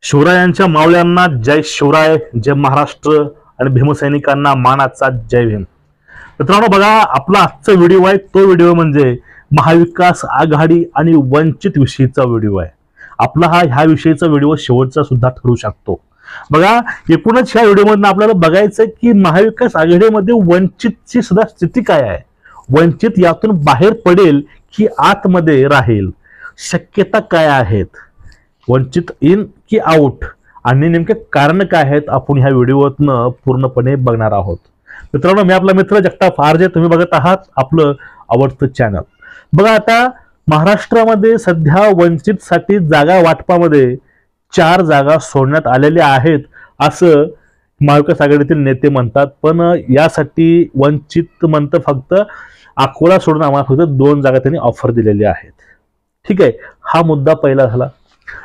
शिवरायांच्या मावळ्यांना जय शिवराय, जय महाराष्ट्र आणि भीमसैनिकांना मानाचा जय भीम। मित्रांनो बघा, आपला आजचा व्हिडिओ आहे तो व्हिडिओ म्हणजे महाविकास आघाडी आणि वंचित विषयीचा व्हिडिओ आहे। आपला ह्या विषयीचा व्हिडिओ शेवटचा सुद्धा ठरू शकतो। बघा, एकूणच ह्या व्हिडिओमधून आपल्याला बघायचं की महाविकास आघाडीमध्ये वंचितची सुद्धा स्थिती काय आहे, वंचित यातून बाहेर पडेल की आतमध्ये राहील, शक्यता काय आहेत, वंचित इन की आउट आणि नेमके कारण काय आहेत, आपण ह्या व्हिडिओतनं पूर्णपणे बघणार आहोत। मित्रांनो, मी आपला मित्र जगताप आरजे, तुम्ही बघत आहात आपलं आवडतं चॅनल। बघा, आता महाराष्ट्रामध्ये सध्या वंचित साठी जागा वाटपामध्ये 4 जागा सोडण्यात आलेल्या आहेत असं महाविकास आघाडीतील नेते म्हणतात, पण यासाठी वंचित म्हणतं फक्त अकोला सोडून आम्हाला फक्त 2 जागा त्यांनी ऑफर दिलेल्या आहेत। ठीक आहे, हा मुद्दा पहिला झाला।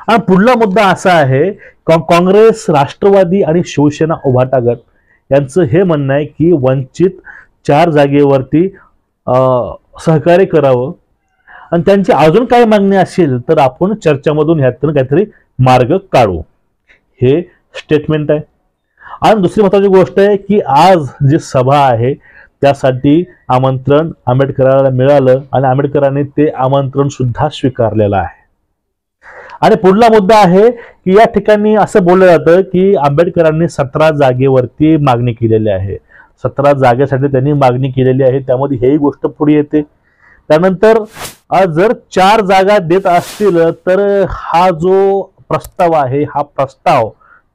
आणि पुढला मुद्दा असा आहे, काँग्रेस, राष्ट्रवादी आणि शिवसेना उभाटा गट यांचं हे म्हणणं आहे की वंचित 4 जागेवरती सहकार्य करावं आणि त्यांची अजून काही मागणी असेल तर आपण चर्चामधून ह्यातून काहीतरी मार्ग काढू, हे स्टेटमेंट आहे। आणि दुसरी महत्त्वाची गोष्ट आहे की आज जी सभा आहे त्यासाठी आमंत्रण आंबेडकरांना मिळालं आणि आंबेडकरांनी ते आमंत्रण सुद्धा स्वीकारलेलं आहे। आणि पुढला मुद्दा आहे की या ठिकाणी असं बोललं जातं की आंबेडकरांनी 17 जागेवरती मागणी केलेली आहे, 17 जागेसाठी त्यांनी मागणी केलेली आहे, त्यामध्ये ही गोष्ट पुढे येते। त्यानंतर जर 4 जागा देत असतील तर हा जो प्रस्ताव आहे हा प्रस्ताव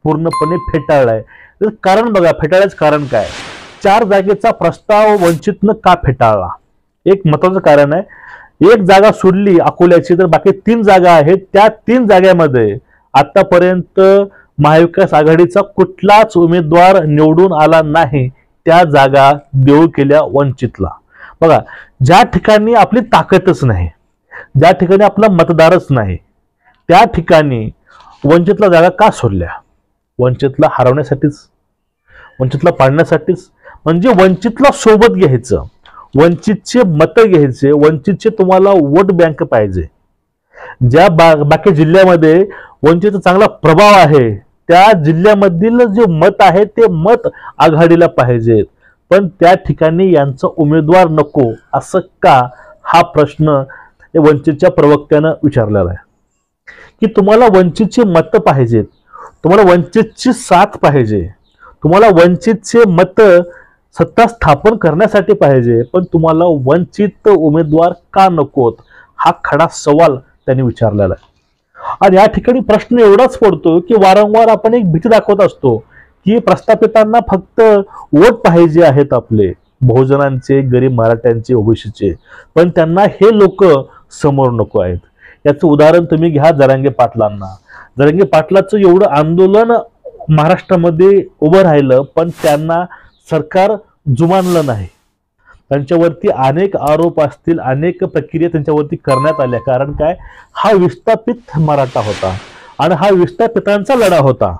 पूर्णपणे फेटाळलाय। कारण बघा, फेटाळायचं कारण काय, 4 जागेचा प्रस्ताव वंचितनं का फेटाळला, एक महत्त्वाचं कारण आहे। 1 जागा सोडली अकोल्याची तर बाकी 3 जागा आहेत, त्या 3 जागांमध्ये आतापर्यंत महाविकास आघाडीचा कुठलाच उमेदवार निवडून आला नाही, त्या जागा देऊ केल्या वंचितला। बघा, ज्या ठिकाणी आपली ताकदच नाही, ज्या ठिकाणी आपला मतदारच नाही, त्या ठिकाणी वंचितला जागा का सोडल्या, वंचितला हरवण्यासाठीच, वंचितला पाडण्यासाठीच। म्हणजे वंचितला सोबत घ्यायचं, वंचितचे मत घ्यायचे, वंचितचे तुम्हाला वोट बँक पाहिजे। ज्या बाकी जिल्ह्यामध्ये वंचितचा चांगला प्रभाव आहे त्या जिल्ह्यामधील जे मत आहे ते मत आघाडीला पाहिजे, पण त्या ठिकाणी यांचा उमेदवार नको असं का, हा प्रश्न वंचितच्या प्रवक्त्यानं विचारलेला आहे। की तुम्हाला वंचितचे मत पाहिजेत, तुम्हाला वंचितची साथ पाहिजे, तुम्हाला वंचितचे मत सत्ता स्थापन करण्यासाठी पाहिजे, पण तुम्हाला वंचित उमेदवार का नकोत, हा खडा सवाल त्यांनी विचारलेला आहे। आणि या ठिकाणी प्रश्न एवढाच पडतो की वारंवार आपण एक भीती दाखवत असतो की प्रस्थापितांना फक्त वोट पाहिजे आहेत, आपले बहुजनांचे, गरीब मराठ्यांचे, ओबीसीचे, पण त्यांना हे लोक समोर नको आहेत। याचं उदाहरण तुम्ही घ्या जरांगे पाटलांना। जरांगे पाटलाचं एवढं आंदोलन महाराष्ट्रामध्ये उभं राहिलं पण त्यांना सरकार जुमानलं नाही, त्यांच्यावरती अनेक आरोप असतील, अनेक प्रक्रिया त्यांच्यावरती करण्यात आल्या। कारण काय, हा विस्थापित मराठा होता आणि हा विस्थापितांचा लढा होता।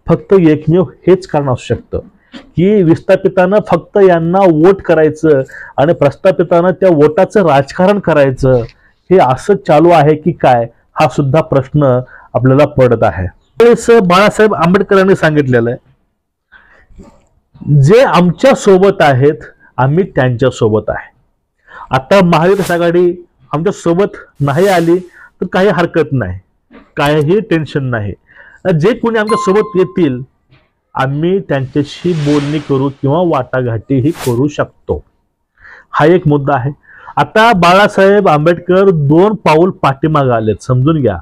फक्त एकमेव हेच कारण असू शकतं की विस्थापितांना फक्त यांना वोट करायचं आणि प्रस्थापितांना त्या वोटाचं राजकारण करायचं, हे असं चालू आहे की काय, हा सुद्धा प्रश्न आपल्याला पडत आहे। बाळासाहेब आंबेडकरांनी सांगितलेलं आहे, जे आमच्या सोबत आहेत आम्ही त्यांच्या सोबत आहे। आता महाविकास आघाडी आमच्या सोबत नाही आली तर काही हरकत नाही, काहीही टेन्शन नाही, जे कोणी आमच्या सोबत येतील आम्ही त्यांच्याशी बोलणी करू किंवा वाटाघाटीही करू शकतो, हा एक मुद्दा आहे। आता बाळासाहेब आंबेडकर 2 पाऊल पाठीमागे आलेत, समजून घ्या।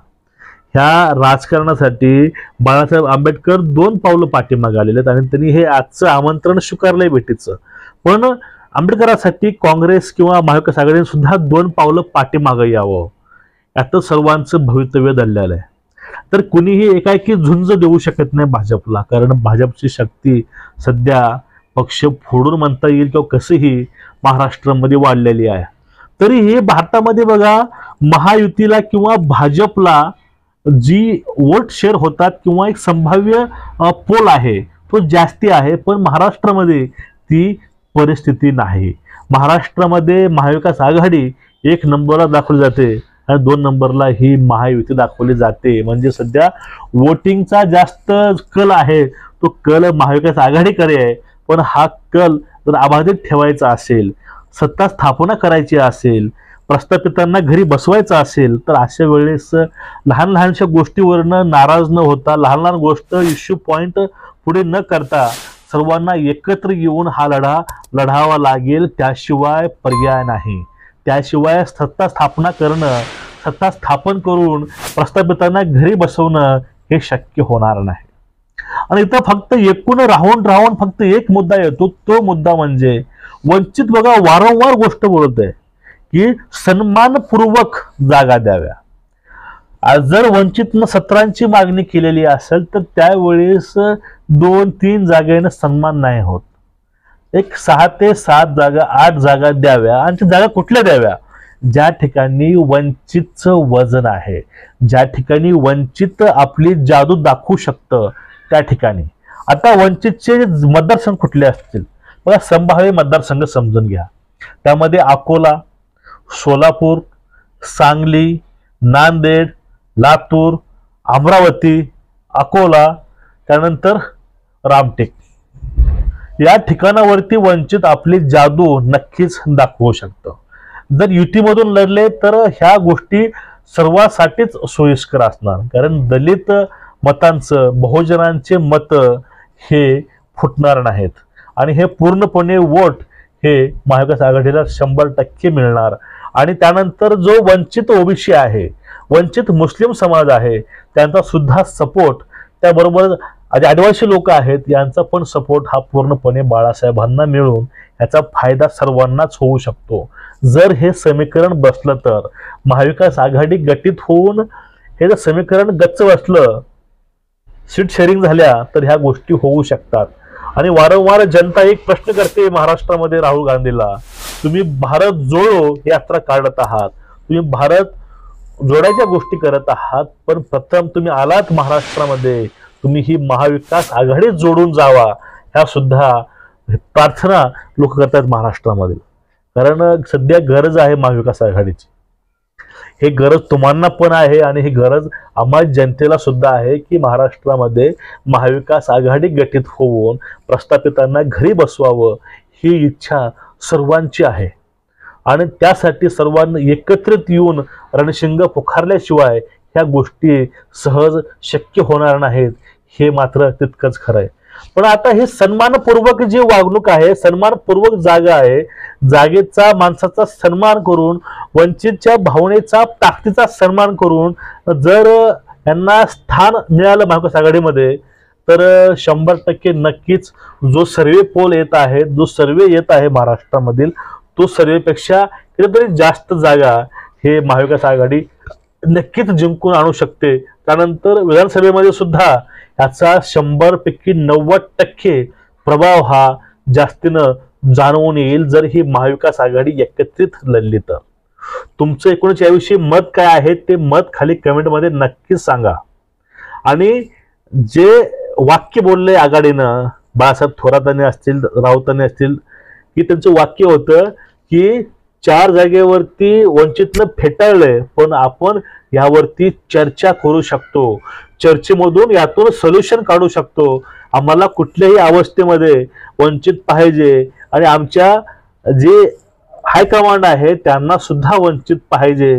ह्या राजकारणासाठी बाळासाहेब आंबेडकर 2 पावलं पाठीमागे आलेले आहेत आणि त्यांनी हे आजचं आमंत्रण स्वीकारलंय भेटीचं। पण आंबेडकरांसाठी काँग्रेस किंवा महाविकास आघाडीने सुद्धा 2 पावलं पाठीमागे यावं, यात सर्वांचं भवितव्य दडलेलं आहे। तर कुणीही एकाएकी झुंज देऊ शकत नाही भाजपला, कारण भाजपची शक्ती सध्या पक्ष फोडून म्हणता येईल किंवा कसंही महाराष्ट्रामध्ये वाढलेली आहे। तरीही भारतामध्ये बघा, महायुतीला किंवा भाजपला जी वोट शेअर होतात किंवा एक संभाव्य पोल आहे तो जास्ती आहे, पण महाराष्ट्रामध्ये ती परिस्थिती नाही। महाराष्ट्रामध्ये महाविकास आघाडी 1 नंबरला दाखवली जाते आणि 2 नंबरला ही महायुती दाखवली जाते. म्हणजे सध्या वोटिंगचा जास्त कल आहे तो कल महाविकास आघाडीकडे आहे. पण हा कल जर अबाधित ठेवायचा असेल, सत्ता स्थापना करायची असेल, प्रस्थापितांना घरी बसवायचं असेल, तर अशा वेळेस लहान लहानशा गोष्टीवरनं नाराज न होता, लहान लहान गोष्ट इश्यू पॉइंट पुढे न करता सर्वांना एकत्र येऊन हा लढा लढावा लागेल. त्याशिवाय पर्याय नाही. त्याशिवाय सत्ता स्थापना करणं, सत्ता स्थापन करून प्रस्थापितांना घरी बसवणं हे शक्य होणार नाही. आणि इथं फक्त एकूण राहून फक्त एक मुद्दा येतो. तो मुद्दा म्हणजे वंचित बघा वारंवार गोष्ट बोलत आहे की सन्मानपूर्वक जागा द्याव्या. आज जर वंचितनं 17ची मागणी केलेली असेल तर त्यावेळेस 2-3 जागेनं सन्मान नाही होत. एक 6 ते 7 जागा 8 जागा द्याव्या. आणि जागा कुठल्या द्याव्या? ज्या ठिकाणी वंचितचं वजन आहे, ज्या ठिकाणी वंचित आपली जादू दाखवू शकतं त्या ठिकाणी. आता वंचितचे मतदारसंघ कुठले असतील बघा, संभाव्य मतदारसंघ समजून घ्या. त्यामध्ये अकोला, सोलापूर, सांगली, नांदेड, लातूर, अमरावती, अकोला, त्यानंतर रामटेक या ठिकाणावरती वंचित आपली जादू नक्कीच दाखवू शकतं. जर युतीमधून लढले तर ह्या गोष्टी सर्वांसाठीच सोयीस्कर असणार. कारण दलित मतांचं, बहुजनांचे मत हे फुटणार नाहीत आणि हे पूर्णपणे वोट हे महाविकास आघाडीला 100% मिळणार. आणि त्यानंतर जो वंचित ओबीसी आहे, वंचित मुस्लिम समाज आहे, त्यांचा सुद्धा सपोर्ट, त्याबरोबर आदिवासी लोक आहेत यांचा पण सपोर्ट हा पूर्णपणे बाळासाहेबांना मिळून याचा फायदा सर्वांनाच होऊ शकतो. जर हे समीकरण बसलं तर महाविकास आघाडी गटीत होऊन हे जर समीकरण गच्च बसलं, सीट शेअरिंग झाल्या तर ह्या गोष्टी होऊ शकतात. आणि वारंवार जनता एक प्रश्न करते महाराष्ट्रामध्ये राहुल गांधीला, तुम्ही भारत जोडो यात्रा काढत आहात, तुम्ही भारत जोडायच्या गोष्टी करत आहात, पण प्रथम तुम्ही आलात महाराष्ट्रामध्ये, तुम्ही ही महाविकास आघाडी जोडून जावा. ह्या सुद्धा प्रार्थना लोक करतात महाराष्ट्रामध्ये. कारण सध्या गरज आहे महाविकास आघाडीची. हे गरज तुम्हाला पण आहे आणि ही गरज आम्हा जनतेला सुद्धा आहे की महाराष्ट्रामध्ये महाविकास आघाडी गठीत होऊन प्रस्थापितांना घरी बसवावं ही इच्छा सर्वांची आहे. आणि त्यासाठी सर्वांनी एकत्रित येऊन रणशिंग पुकारल्याशिवाय ह्या गोष्टी सहज शक्य होणार नाहीत, हे मात्र तितकंच खरं आहे. पण आता हे सन्मानपूर्वक जी वागणूक आहे, सन्मानपूर्वक जागा आहे, जागेचा माणसाचा सन्मान करून, वंचितच्या भावनेचा ताकदीचा सन्मान करून जर यांना स्थान मिळालं महाविकास आघाडीमध्ये तर 100% नक्कीच जो सर्वे पोल येत आहे, जो सर्वे येत आहे महाराष्ट्रामधील, तो सर्वेपेक्षा कितीतरी जास्त जागा हे महाविकास आघाडी नक्कीच जिंकून आणू शकते. त्यानंतर विधानसभेमध्ये सुद्धा याचा 100पैकी 90% प्रभाव हा जास्तीनं जाणवून येईल जर ही महाविकास आघाडी एकत्रित लढली तर. तुमचं एकूणच याविषयी मत काय आहे ते मत खाली कमेंटमध्ये नक्कीच सांगा. आणि जे वाक्य बोलले आघाडीनं, बाळासाहेब थोरातांनी असतील, राऊतांनी असतील, की त्यांचं वाक्य होतं की 4 जागेवरती वंचितनं फेटाळलंय, पण आपण यावरती चर्चा करू शकतो, चर्चेमधून यातून सोल्युशन काढू शकतो. आम्हाला कुठल्याही अवस्थेमध्ये वंचित पाहिजे आणि आमच्या जे हायकमांड आहे त्यांना सुद्धा वंचित पाहिजे,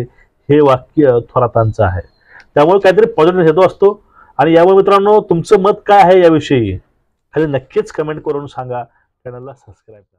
हे वाक्य थोरातांचं आहे. त्यामुळे काहीतरी पॉझिटिव्ह हेतू असतो. आणि यावर मित्रांनो तुमचं मत काय आहे याविषयी खाली नक्कीच कमेंट करून सांगा. चॅनलला सबस्क्राईब करा.